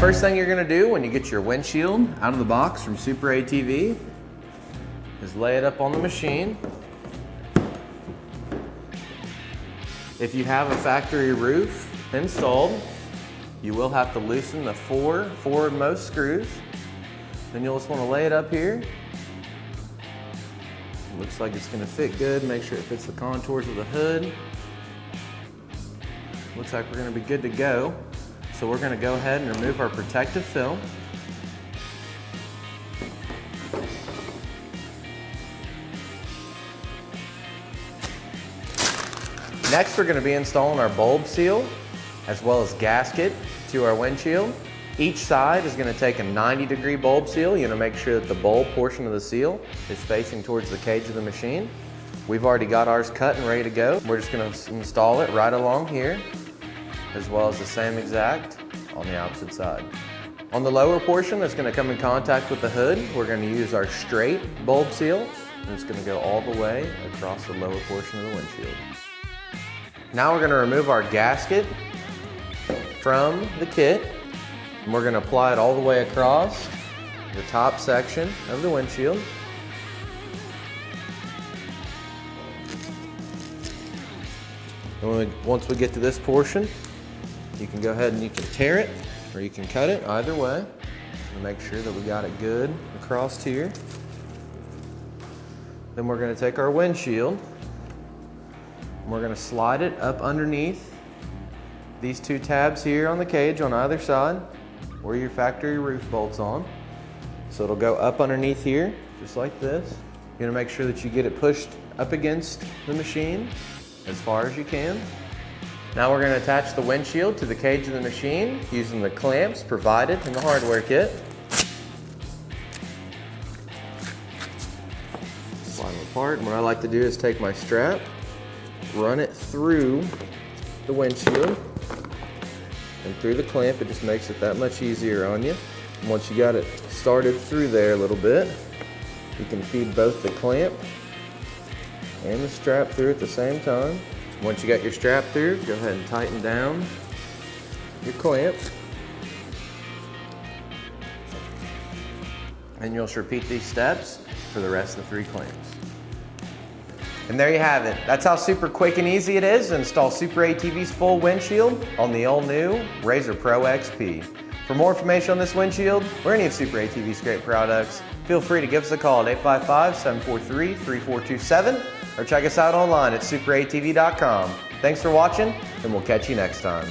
first thing you're gonna do when you get your windshield out of the box from SuperATV is lay it up on the machine. If you have a factory roof installed, you will have to loosen the 4 forwardmost screws. Then you'll just want to lay it up here. Looks like it's going to fit good. Make sure it fits the contours of the hood. Looks like we're going to be good to go. So we're going to go ahead and remove our protective film. Next, we're going to be installing our bulb seal as well as gasket to our windshield. Each side is going to take a 90-degree bulb seal. You're going to make sure that the bulb portion of the seal is facing towards the cage of the machine. We've already got ours cut and ready to go. We're just going to install it right along here, as well as the same exact on the opposite side. On the lower portion that's going to come in contact with the hood, we're going to use our straight bulb seal, and it's going to go all the way across the lower portion of the windshield. Now we're going to remove our gasket from the kit, and we're going to apply it all the way across the top section of the windshield. And once we get to this portion, you can go ahead and you can tear it or you can cut it, either way. And make sure that we got it good across here. Then we're going to take our windshield and we're going to slide it up underneath these 2 tabs here on the cage on either side where your factory roof bolts on. So it'll go up underneath here, just like this. You're gonna make sure that you get it pushed up against the machine as far as you can. Now we're gonna attach the windshield to the cage of the machine using the clamps provided in the hardware kit. Slide them apart, and what I like to do is take my strap, run it through the windshield and through the clamp. It just makes it that much easier on you. And once you got it started through there a little bit, you can feed both the clamp and the strap through at the same time. Once you got your strap through, go ahead and tighten down your clamp. And you'll just repeat these steps for the rest of the 3 clamps. And there you have it. That's how super quick and easy it is to install SuperATV's full windshield on the all-new RZR Pro XP. For more information on this windshield or any of SuperATV's great products, feel free to give us a call at 855-743-3427 or check us out online at superatv.com. Thanks for watching, and we'll catch you next time.